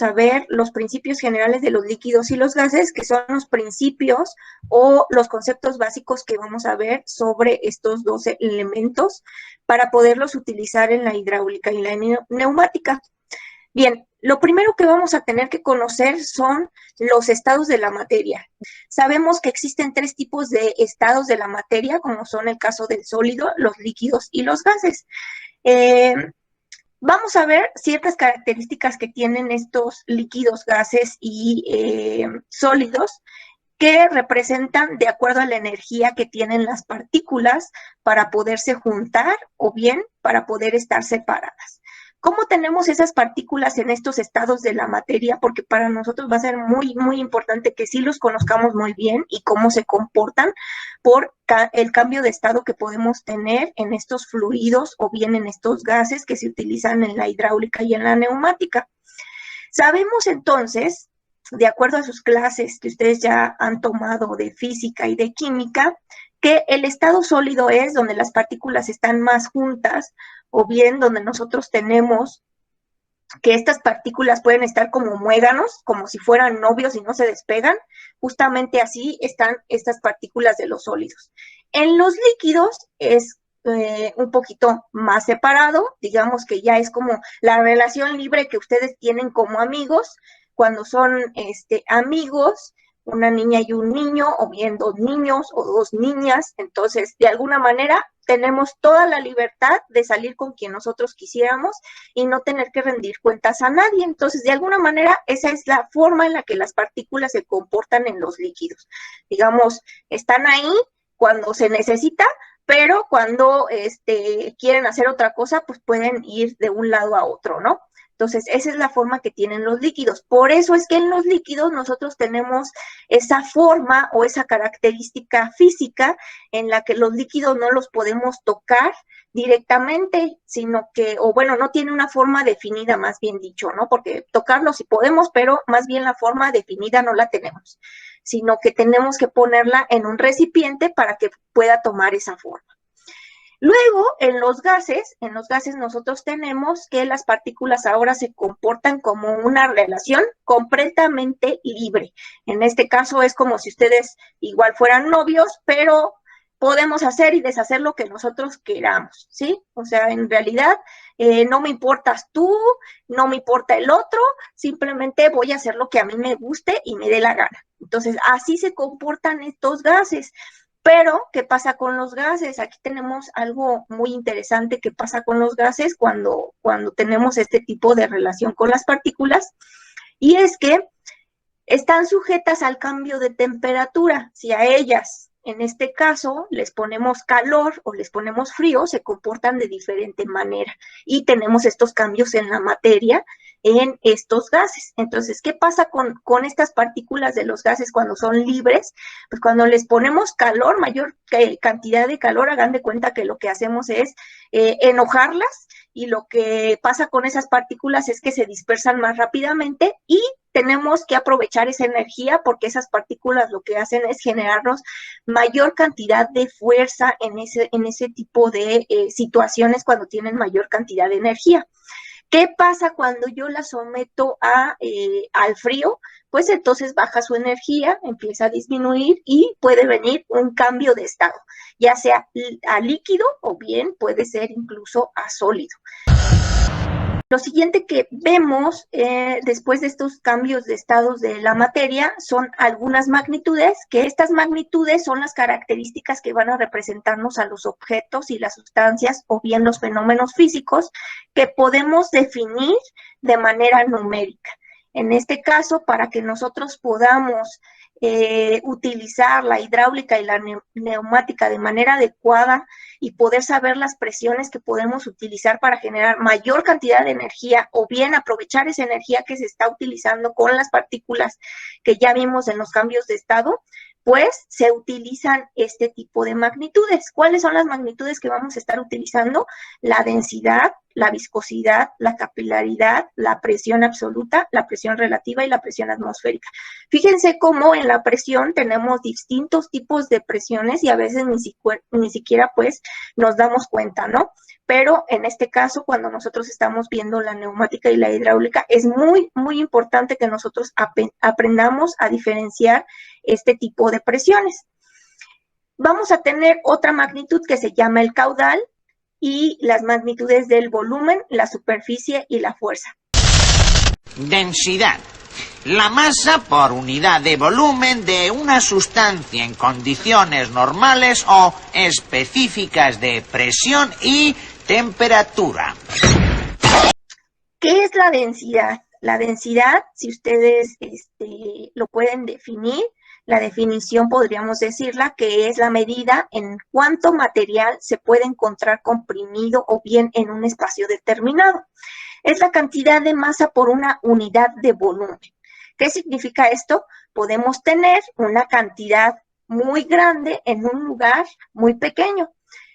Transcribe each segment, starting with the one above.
a ver los principios generales de los líquidos y los gases, que son los principios o los conceptos básicos que vamos a ver sobre estos dos elementos para poderlos utilizar en la hidráulica y la neumática. Bien, lo primero que vamos a tener que conocer son los estados de la materia. Sabemos que existen 3 tipos de estados de la materia, como son el caso del sólido, los líquidos y los gases. Vamos a ver ciertas características que tienen estos líquidos, gases y sólidos, que representan de acuerdo a la energía que tienen las partículas para poderse juntar o bien para poder estar separadas. ¿Cómo tenemos esas partículas en estos estados de la materia? Porque para nosotros va a ser muy, muy importante que sí los conozcamos muy bien y cómo se comportan por el cambio de estado que podemos tener en estos fluidos o bien en estos gases que se utilizan en la hidráulica y en la neumática. Sabemos entonces, de acuerdo a sus clases que ustedes ya han tomado de física y de química, que el estado sólido es donde las partículas están más juntas o bien donde nosotros tenemos que estas partículas pueden estar como muéganos, como si fueran novios y no se despegan. Justamente así están estas partículas de los sólidos. En los líquidos es un poquito más separado, digamos que ya es como la relación libre que ustedes tienen como amigos, cuando son amigos, una niña y un niño, o bien 2 niños o 2 niñas, entonces de alguna manera tenemos toda la libertad de salir con quien nosotros quisiéramos y no tener que rendir cuentas a nadie. Entonces, de alguna manera, esa es la forma en la que las partículas se comportan en los líquidos. Digamos, están ahí cuando se necesita, pero cuando quieren hacer otra cosa, pues pueden ir de un lado a otro, ¿no? Entonces, esa es la forma que tienen los líquidos. Por eso es que en los líquidos nosotros tenemos esa forma o esa característica física en la que los líquidos no los podemos tocar directamente, sino que, o bueno, no tiene una forma definida, más bien dicho, ¿no? Porque tocarlos sí podemos, pero más bien la forma definida no la tenemos, sino que tenemos que ponerla en un recipiente para que pueda tomar esa forma. Luego, en los gases nosotros tenemos que las partículas ahora se comportan como una relación completamente libre. En este caso es como si ustedes igual fueran novios, pero podemos hacer y deshacer lo que nosotros queramos, ¿sí? O sea, en realidad no me importas tú, no me importa el otro, simplemente voy a hacer lo que a mí me guste y me dé la gana. Entonces, así se comportan estos gases. Pero, ¿qué pasa con los gases? Aquí tenemos algo muy interesante que pasa con los gases cuando tenemos este tipo de relación con las partículas, y es que están sujetas al cambio de temperatura. Si a ellas, en este caso, les ponemos calor o les ponemos frío, se comportan de diferente manera y tenemos estos cambios en la materia en estos gases. Entonces, ¿qué pasa con estas partículas de los gases cuando son libres? Pues cuando les ponemos calor, mayor cantidad de calor, hagan de cuenta que lo que hacemos es enojarlas, y lo que pasa con esas partículas es que se dispersan más rápidamente y tenemos que aprovechar esa energía, porque esas partículas lo que hacen es generarnos mayor cantidad de fuerza en ese tipo de situaciones cuando tienen mayor cantidad de energía. ¿Qué pasa cuando yo la someto al frío? Pues entonces baja su energía, empieza a disminuir y puede venir un cambio de estado, ya sea a líquido o bien puede ser incluso a sólido. Lo siguiente que vemos después de estos cambios de estados de la materia son algunas magnitudes, que estas magnitudes son las características que van a representarnos a los objetos y las sustancias o bien los fenómenos físicos que podemos definir de manera numérica. En este caso, para que nosotros podamos utilizar la hidráulica y la neumática de manera adecuada y poder saber las presiones que podemos utilizar para generar mayor cantidad de energía o bien aprovechar esa energía que se está utilizando con las partículas que ya vimos en los cambios de estado, pues se utilizan este tipo de magnitudes. ¿Cuáles son las magnitudes que vamos a estar utilizando? La densidad, la viscosidad, la capilaridad, la presión absoluta, la presión relativa y la presión atmosférica. Fíjense cómo en la presión tenemos distintos tipos de presiones y a veces ni siquiera pues nos damos cuenta, ¿no? Pero en este caso, cuando nosotros estamos viendo la neumática y la hidráulica, es muy, muy importante que nosotros aprendamos a diferenciar este tipo de presiones. Vamos a tener otra magnitud que se llama el caudal y las magnitudes del volumen, la superficie y la fuerza. Densidad. La masa por unidad de volumen de una sustancia en condiciones normales o específicas de presión y temperatura. ¿Qué es la densidad? La densidad, si ustedes lo pueden definir, la definición podríamos decirla que es la medida en cuánto material se puede encontrar comprimido o bien en un espacio determinado. Es la cantidad de masa por una unidad de volumen. ¿Qué significa esto? Podemos tener una cantidad muy grande en un lugar muy pequeño.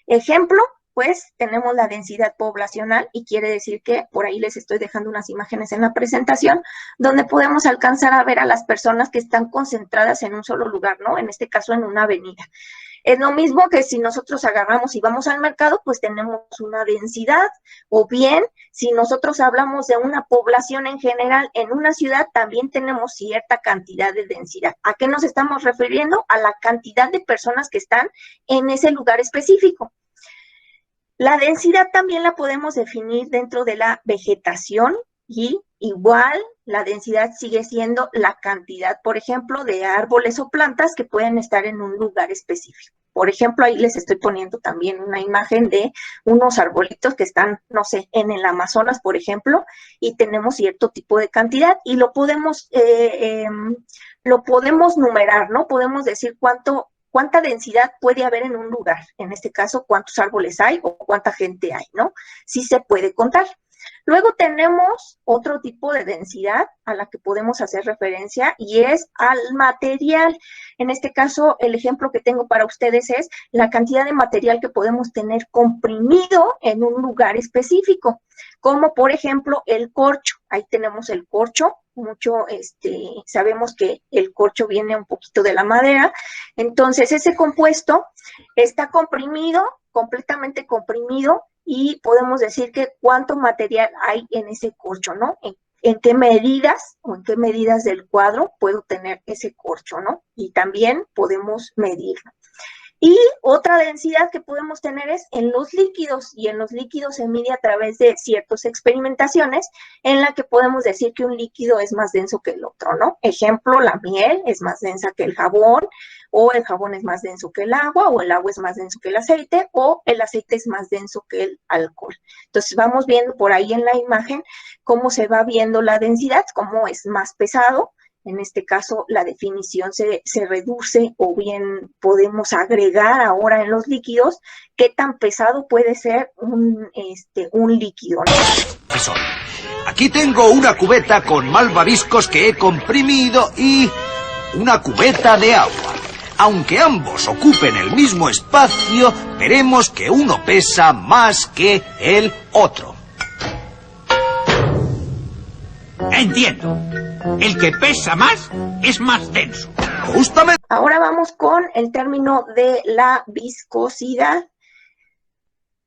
Ejemplo, pues tenemos la densidad poblacional y quiere decir que por ahí les estoy dejando unas imágenes en la presentación donde podemos alcanzar a ver a las personas que están concentradas en un solo lugar, ¿no? En este caso en una avenida. Es lo mismo que si nosotros agarramos y vamos al mercado, pues tenemos una densidad, o bien si nosotros hablamos de una población en general en una ciudad, también tenemos cierta cantidad de densidad. ¿A qué nos estamos refiriendo? A la cantidad de personas que están en ese lugar específico. La densidad también la podemos definir dentro de la vegetación y igual la densidad sigue siendo la cantidad, por ejemplo, de árboles o plantas que pueden estar en un lugar específico. Por ejemplo, ahí les estoy poniendo también una imagen de unos arbolitos que están, no sé, en el Amazonas, por ejemplo, y tenemos cierto tipo de cantidad y lo podemos numerar, ¿no? Podemos decir cuánta densidad puede haber en un lugar, en este caso, cuántos árboles hay o cuánta gente hay, ¿no? Sí se puede contar. Luego tenemos otro tipo de densidad a la que podemos hacer referencia y es al material. En este caso, el ejemplo que tengo para ustedes es la cantidad de material que podemos tener comprimido en un lugar específico, como por ejemplo el corcho. Ahí tenemos el corcho. Sabemos que el corcho viene un poquito de la madera, entonces ese compuesto está comprimido, completamente comprimido, y podemos decir que cuánto material hay en ese corcho, ¿no? En qué medidas o en qué medidas del cuadro puedo tener ese corcho, ¿no? Y también podemos medirlo. Y otra densidad que podemos tener es en los líquidos, y en los líquidos se mide a través de ciertas experimentaciones en la que podemos decir que un líquido es más denso que el otro, ¿no? Ejemplo, la miel es más densa que el jabón, o el jabón es más denso que el agua, o el agua es más denso que el aceite, o el aceite es más denso que el alcohol. Entonces vamos viendo por ahí en la imagen cómo se va viendo la densidad, cómo es más pesado. En este caso, la definición se reduce, o bien podemos agregar ahora en los líquidos qué tan pesado puede ser un líquido, ¿no? Eso. Aquí tengo una cubeta con malvaviscos que he comprimido y una cubeta de agua. Aunque ambos ocupen el mismo espacio, veremos que uno pesa más que el otro. Entiendo. El que pesa más es más denso. Justamente. Ahora vamos con el término de la viscosidad.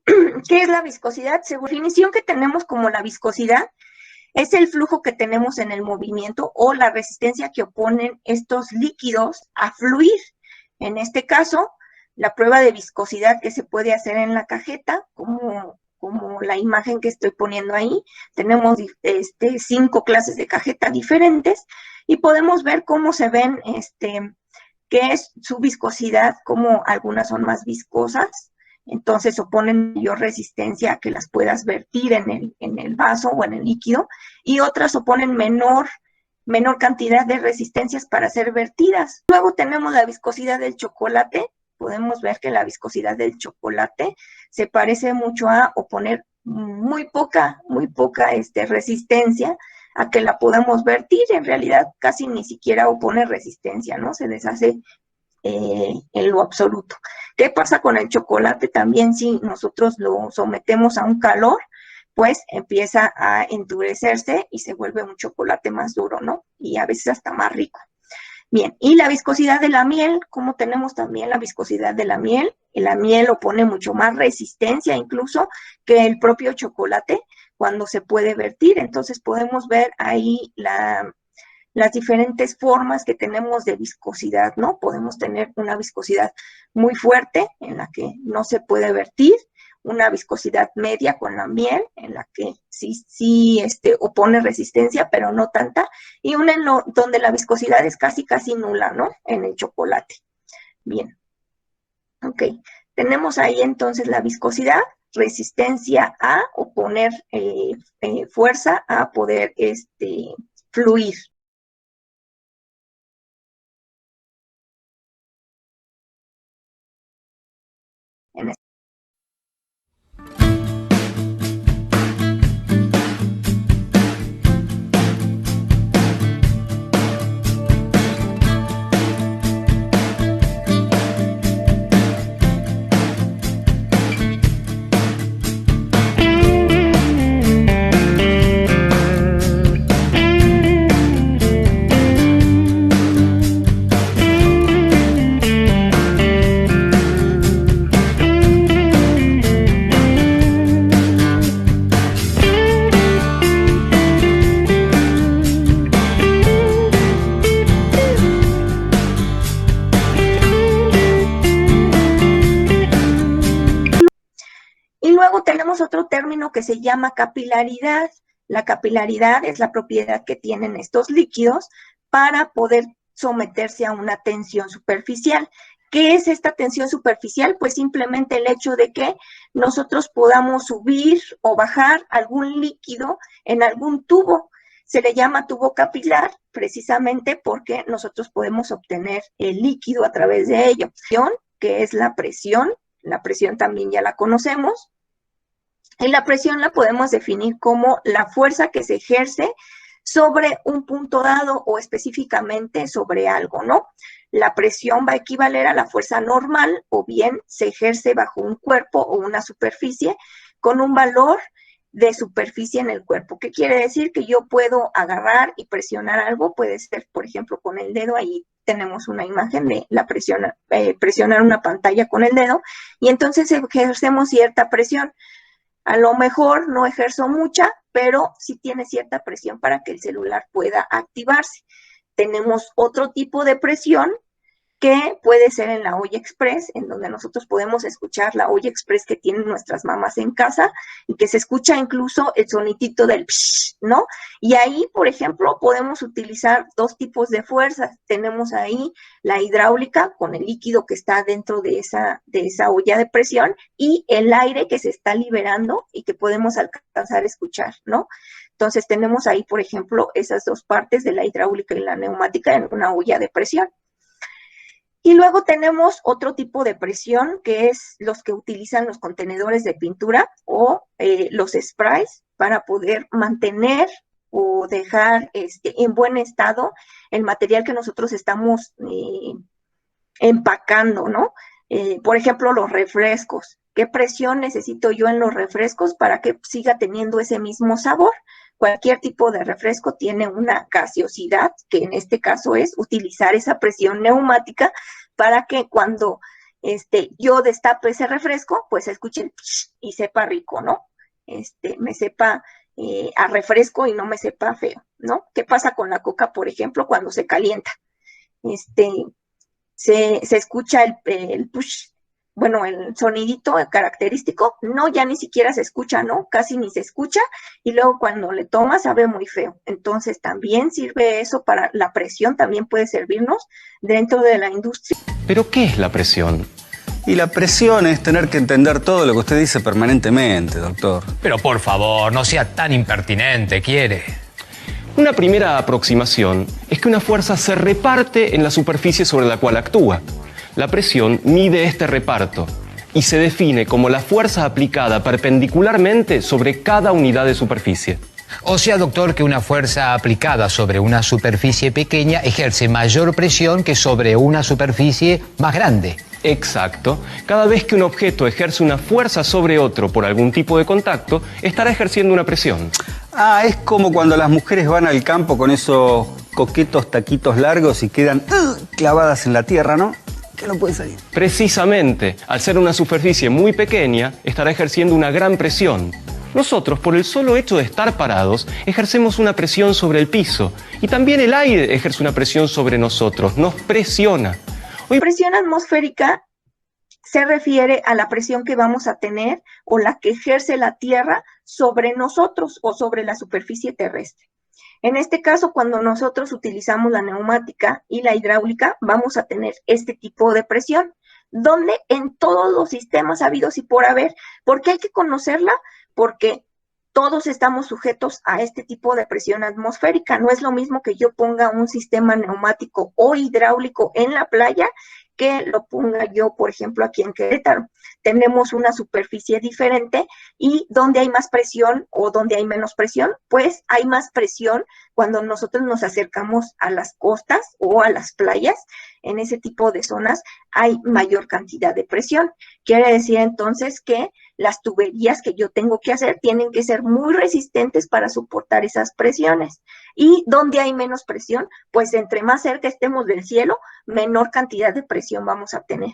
¿Qué es la viscosidad? Según la definición que tenemos como la viscosidad, es el flujo que tenemos en el movimiento o la resistencia que oponen estos líquidos a fluir. En este caso, la prueba de viscosidad que se puede hacer en la cajeta, como la imagen que estoy poniendo ahí, tenemos 5 clases de cajeta diferentes y podemos ver cómo se ven, qué es su viscosidad, como algunas son más viscosas, entonces oponen mayor resistencia a que las puedas vertir en el vaso o en el líquido, y otras oponen menor cantidad de resistencias para ser vertidas. Luego tenemos la viscosidad del chocolate. Podemos ver que la viscosidad del chocolate se parece mucho a oponer muy poca resistencia a que la podamos vertir. En realidad casi ni siquiera opone resistencia, ¿no? Se deshace en lo absoluto. ¿Qué pasa con el chocolate? También si nosotros lo sometemos a un calor, pues empieza a endurecerse y se vuelve un chocolate más duro, ¿no? Y a veces hasta más rico. Bien, y la viscosidad de la miel, como tenemos también la viscosidad de la miel opone mucho más resistencia incluso que el propio chocolate cuando se puede vertir. Entonces podemos ver ahí las diferentes formas que tenemos de viscosidad, ¿no? Podemos tener una viscosidad muy fuerte en la que no se puede vertir, una viscosidad media con la miel, en la que sí opone resistencia, pero no tanta, y una donde la viscosidad es casi nula, ¿no? En el chocolate. Bien. Ok. Tenemos ahí entonces la viscosidad, resistencia a oponer fuerza a poder fluir. Tenemos otro término que se llama capilaridad. La capilaridad es la propiedad que tienen estos líquidos para poder someterse a una tensión superficial. ¿Qué es esta tensión superficial? Pues simplemente el hecho de que nosotros podamos subir o bajar algún líquido en algún tubo. Se le llama tubo capilar precisamente porque nosotros podemos obtener el líquido a través de ello. Que es la presión también ya la conocemos. Y la presión la podemos definir como la fuerza que se ejerce sobre un punto dado o específicamente sobre algo, ¿no? La presión va a equivaler a la fuerza normal o bien se ejerce bajo un cuerpo o una superficie con un valor de superficie en el cuerpo. ¿Qué quiere decir? Que yo puedo agarrar y presionar algo, puede ser, por ejemplo, con el dedo, ahí tenemos una imagen de la presionar una pantalla con el dedo, y entonces ejercemos cierta presión. A lo mejor no ejerzo mucha, pero sí tiene cierta presión para que el celular pueda activarse. Tenemos otro tipo de presión que puede ser en la olla express, en donde nosotros podemos escuchar la olla express que tienen nuestras mamás en casa y que se escucha incluso el sonidito del psh, ¿no? Y ahí, por ejemplo, podemos utilizar dos tipos de fuerzas. Tenemos ahí la hidráulica con el líquido que está dentro de esa olla de presión y el aire que se está liberando y que podemos alcanzar a escuchar, ¿no? Entonces tenemos ahí, por ejemplo, esas dos partes de la hidráulica y la neumática en una olla de presión. Y luego tenemos otro tipo de presión, que es los que utilizan los contenedores de pintura o los sprays para poder mantener o dejar en buen estado el material que nosotros estamos empacando, ¿no? Por ejemplo, los refrescos. ¿Qué presión necesito yo en los refrescos para que siga teniendo ese mismo sabor? Cualquier tipo de refresco tiene una gaseosidad, que en este caso es utilizar esa presión neumática para que cuando yo destape ese refresco, pues escuche el psh y sepa rico, ¿no? Me sepa a refresco y no me sepa feo, ¿no? ¿Qué pasa con la coca, por ejemplo, cuando se calienta? Se escucha el push, bueno, el sonidito característico, no, ya ni siquiera se escucha, ¿no? Casi ni se escucha, y luego cuando le tomas sabe muy feo. Entonces también sirve eso para la presión, también puede servirnos dentro de la industria. ¿Pero qué es la presión? Y la presión es tener que entender todo lo que usted dice permanentemente, doctor. Pero por favor, no sea tan impertinente, ¿quiere? Una primera aproximación es que una fuerza se reparte en la superficie sobre la cual actúa. La presión mide este reparto y se define como la fuerza aplicada perpendicularmente sobre cada unidad de superficie. O sea, doctor, que una fuerza aplicada sobre una superficie pequeña ejerce mayor presión que sobre una superficie más grande. Exacto. Cada vez que un objeto ejerce una fuerza sobre otro por algún tipo de contacto, estará ejerciendo una presión. Ah, es como cuando las mujeres van al campo con esos coquetos taquitos largos y quedan clavadas en la tierra, ¿no? Que no puede salir. Precisamente, al ser una superficie muy pequeña, estará ejerciendo una gran presión. Nosotros, por el solo hecho de estar parados, ejercemos una presión sobre el piso. Y también el aire ejerce una presión sobre nosotros, nos presiona. La presión atmosférica se refiere a la presión que vamos a tener o la que ejerce la Tierra sobre nosotros o sobre la superficie terrestre. En este caso, cuando nosotros utilizamos la neumática y la hidráulica, vamos a tener este tipo de presión, donde en todos los sistemas habidos y por haber. ¿Por qué hay que conocerla? Porque todos estamos sujetos a este tipo de presión atmosférica. No es lo mismo que yo ponga un sistema neumático o hidráulico en la playa que lo ponga yo, por ejemplo, aquí en Querétaro. Tenemos una superficie diferente y donde hay más presión o donde hay menos presión, pues hay más presión cuando nosotros nos acercamos a las costas o a las playas. En ese tipo de zonas hay mayor cantidad de presión. Quiere decir entonces que las tuberías que yo tengo que hacer tienen que ser muy resistentes para soportar esas presiones. Y donde hay menos presión, pues entre más cerca estemos del cielo, menor cantidad de presión vamos a tener.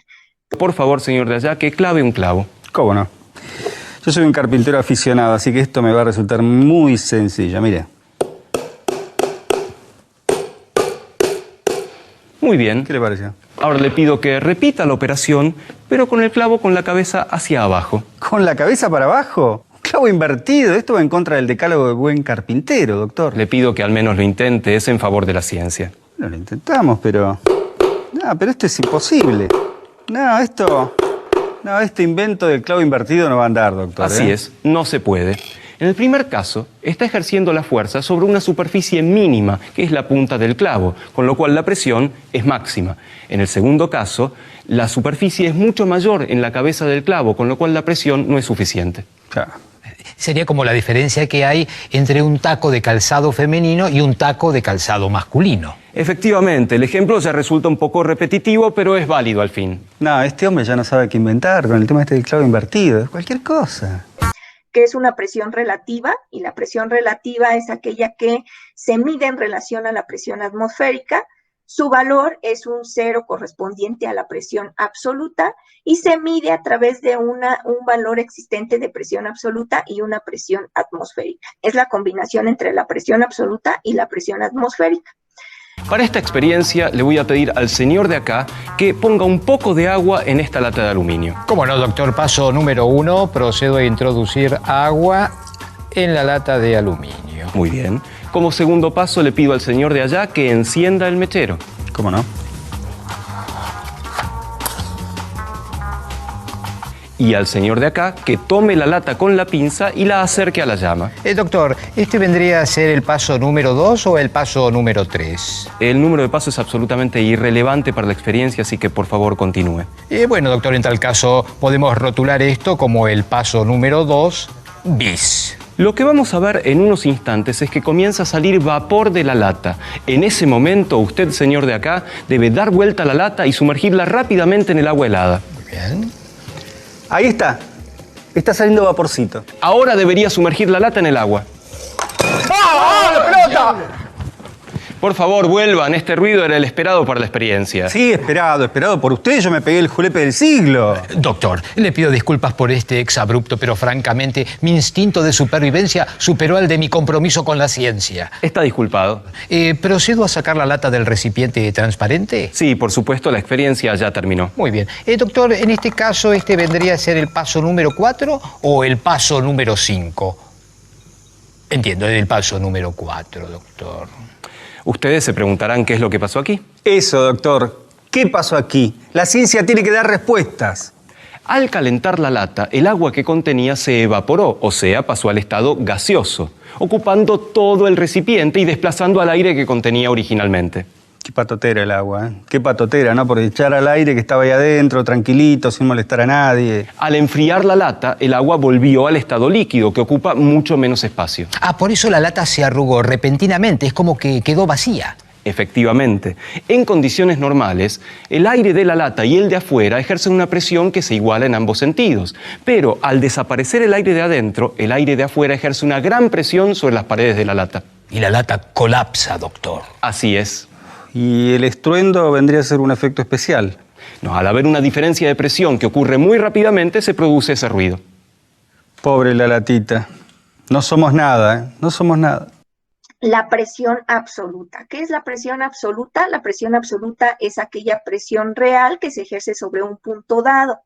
Por favor, señor de allá, que clave un clavo. ¿Cómo no? Yo soy un carpintero aficionado, así que esto me va a resultar muy sencillo. Mire. Muy bien. ¿Qué le pareció? Ahora le pido que repita la operación, pero con el clavo con la cabeza hacia abajo. ¿Con la cabeza para abajo? Un clavo invertido. Esto va en contra del decálogo de buen carpintero, doctor. Le pido que al menos lo intente, es en favor de la ciencia. No lo intentamos, pero... No, pero esto es imposible. No, este invento del clavo invertido no va a andar, doctor. Así es, no se puede. En el primer caso, está ejerciendo la fuerza sobre una superficie mínima, que es la punta del clavo, con lo cual la presión es máxima. En el segundo caso, la superficie es mucho mayor en la cabeza del clavo, con lo cual la presión no es suficiente. Claro. Sería como la diferencia que hay entre un taco de calzado femenino y un taco de calzado masculino. Efectivamente, el ejemplo ya resulta un poco repetitivo, pero es válido al fin. No, este hombre ya no sabe qué inventar con el tema este del clavo invertido. Es cualquier cosa. Que es una presión relativa, y la presión relativa es aquella que se mide en relación a la presión atmosférica. Su valor es un cero correspondiente a la presión absoluta y se mide a través de un valor existente de presión absoluta y una presión atmosférica. Es la combinación entre la presión absoluta y la presión atmosférica. Para esta experiencia le voy a pedir al señor de acá que ponga un poco de agua en esta lata de aluminio. ¿Cómo no, doctor? Paso número 1, procedo a introducir agua en la lata de aluminio. Muy bien. Como segundo paso le pido al señor de allá que encienda el mechero. ¿Cómo no? Y al señor de acá que tome la lata con la pinza y la acerque a la llama. Doctor, ¿este vendría a ser el paso número 2 o el paso número 3? El número de pasos es absolutamente irrelevante para la experiencia, así que por favor continúe. Bueno, doctor, en tal caso podemos rotular esto como el paso número 2 bis. Lo que vamos a ver en unos instantes es que comienza a salir vapor de la lata. En ese momento, usted, señor de acá, debe dar vuelta a la lata y sumergirla rápidamente en el agua helada. Muy bien. Ahí está. Está saliendo vaporcito. Ahora debería sumergir la lata en el agua. ¡Ah! ¡La pelota! Por favor, vuelvan. Este ruido era el esperado para la experiencia. Sí, esperado por usted. Yo me pegué el julepe del siglo. Doctor, le pido disculpas por este exabrupto, pero francamente mi instinto de supervivencia superó al de mi compromiso con la ciencia. Está disculpado. ¿Procedo a sacar la lata del recipiente transparente? Sí, por supuesto, la experiencia ya terminó. Muy bien. Doctor, en este caso, ¿este vendría a ser el paso número 4 o el paso número 5? Entiendo, el paso número 4, doctor. Ustedes se preguntarán qué es lo que pasó aquí. Eso, doctor. ¿Qué pasó aquí? La ciencia tiene que dar respuestas. Al calentar la lata, el agua que contenía se evaporó, o sea, pasó al estado gaseoso, ocupando todo el recipiente y desplazando al aire que contenía originalmente. Qué patotera el agua, ¿eh? Qué patotera, ¿no? Por echar al aire que estaba ahí adentro, tranquilito, sin molestar a nadie. Al enfriar la lata, el agua volvió al estado líquido, que ocupa mucho menos espacio. Ah, por eso la lata se arrugó repentinamente, es como que quedó vacía. Efectivamente, en condiciones normales, el aire de la lata y el de afuera ejercen una presión que se iguala en ambos sentidos. Pero al desaparecer el aire de adentro, el aire de afuera ejerce una gran presión sobre las paredes de la lata. Y la lata colapsa, doctor. Así es. Y el estruendo vendría a ser un efecto especial. No, al haber una diferencia de presión que ocurre muy rápidamente, se produce ese ruido. Pobre la latita. No somos nada, ¿eh? No somos nada. La presión absoluta. ¿Qué es la presión absoluta? La presión absoluta es aquella presión real que se ejerce sobre un punto dado.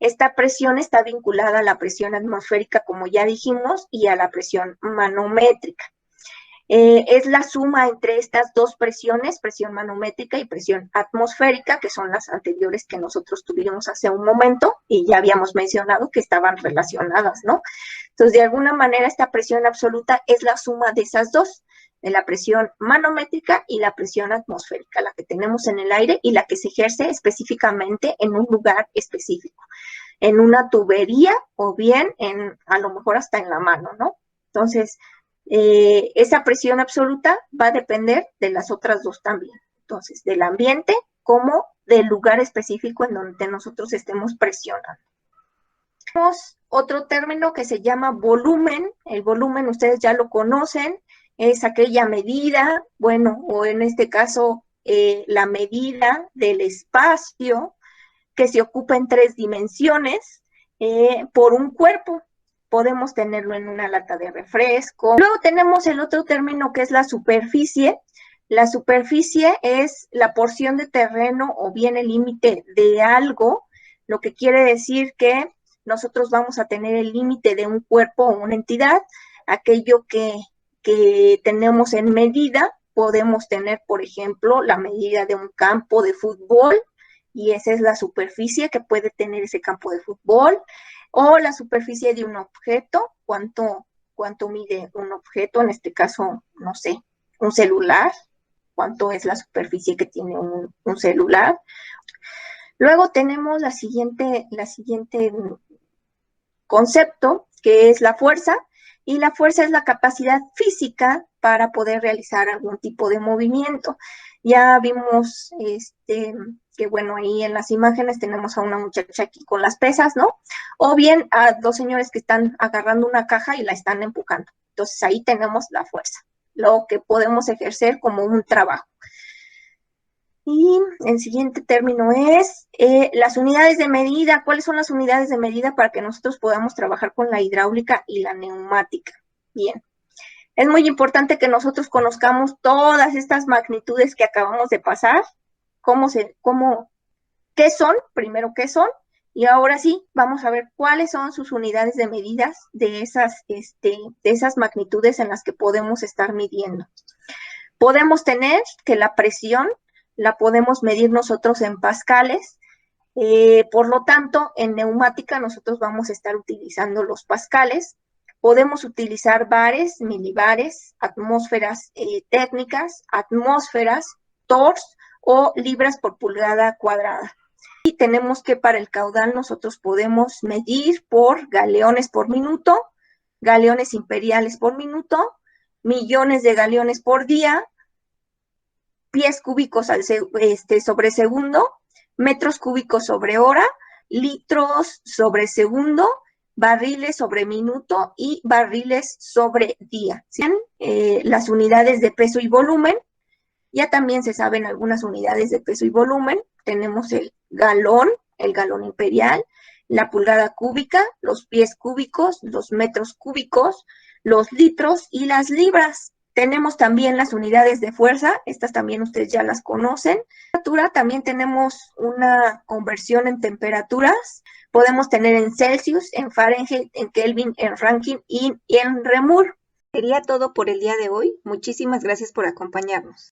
Esta presión está vinculada a la presión atmosférica, como ya dijimos, y a la presión manométrica. Es la suma entre estas dos presiones, presión manométrica y presión atmosférica, que son las anteriores que nosotros tuvimos hace un momento y ya habíamos mencionado que estaban relacionadas, ¿no? Entonces, de alguna manera, esta presión absoluta es la suma de esas dos, de la presión manométrica y la presión atmosférica, la que tenemos en el aire y la que se ejerce específicamente en un lugar específico, en una tubería o bien a lo mejor hasta en la mano, ¿no? Entonces, esa presión absoluta va a depender de las otras dos también. Entonces, del ambiente como del lugar específico en donde nosotros estemos presionando. Tenemos otro término que se llama volumen. El volumen ustedes ya lo conocen, es aquella medida, bueno, o en este caso la medida del espacio que se ocupa en 3 dimensiones por un cuerpo. Podemos tenerlo en una lata de refresco. Luego tenemos el otro término que es la superficie. La superficie es la porción de terreno o bien el límite de algo, lo que quiere decir que nosotros vamos a tener el límite de un cuerpo o una entidad, aquello que tenemos en medida. Podemos tener, por ejemplo, la medida de un campo de fútbol, y esa es la superficie que puede tener ese campo de fútbol. O la superficie de un objeto, cuánto mide un objeto, en este caso, no sé, un celular, cuánto es la superficie que tiene un celular. Luego tenemos la siguiente concepto, que es la fuerza, y la fuerza es la capacidad física para poder realizar algún tipo de movimiento. Ya vimos que bueno, ahí en las imágenes tenemos a una muchacha aquí con las pesas, ¿no? O bien a 2 señores que están agarrando una caja y la están empujando. Entonces ahí tenemos la fuerza, lo que podemos ejercer como un trabajo. Y el siguiente término es las unidades de medida. ¿Cuáles son las unidades de medida para que nosotros podamos trabajar con la hidráulica y la neumática? Bien. Es muy importante que nosotros conozcamos todas estas magnitudes que acabamos de pasar, qué son, primero qué son, y ahora sí, vamos a ver cuáles son sus unidades de medidas de esas magnitudes en las que podemos estar midiendo. Podemos tener que la presión la podemos medir nosotros en pascales, por lo tanto, en neumática nosotros vamos a estar utilizando los pascales. Podemos utilizar bares, milibares, atmósferas técnicas, atmósferas, torrs o libras por pulgada cuadrada. Y tenemos que para el caudal nosotros podemos medir por galeones por minuto, galeones imperiales por minuto, millones de galeones por día, pies cúbicos sobre segundo, metros cúbicos sobre hora, litros sobre segundo, barriles sobre minuto y barriles sobre día. ¿Sí? Las unidades de peso y volumen, ya también se saben algunas unidades de peso y volumen. Tenemos el galón imperial, la pulgada cúbica, los pies cúbicos, los metros cúbicos, los litros y las libras. Tenemos también las unidades de fuerza, estas también ustedes ya las conocen. También tenemos una conversión en temperaturas, podemos tener en Celsius, en Fahrenheit, en Kelvin, en Rankine y en Reaumur. Sería todo por el día de hoy. Muchísimas gracias por acompañarnos.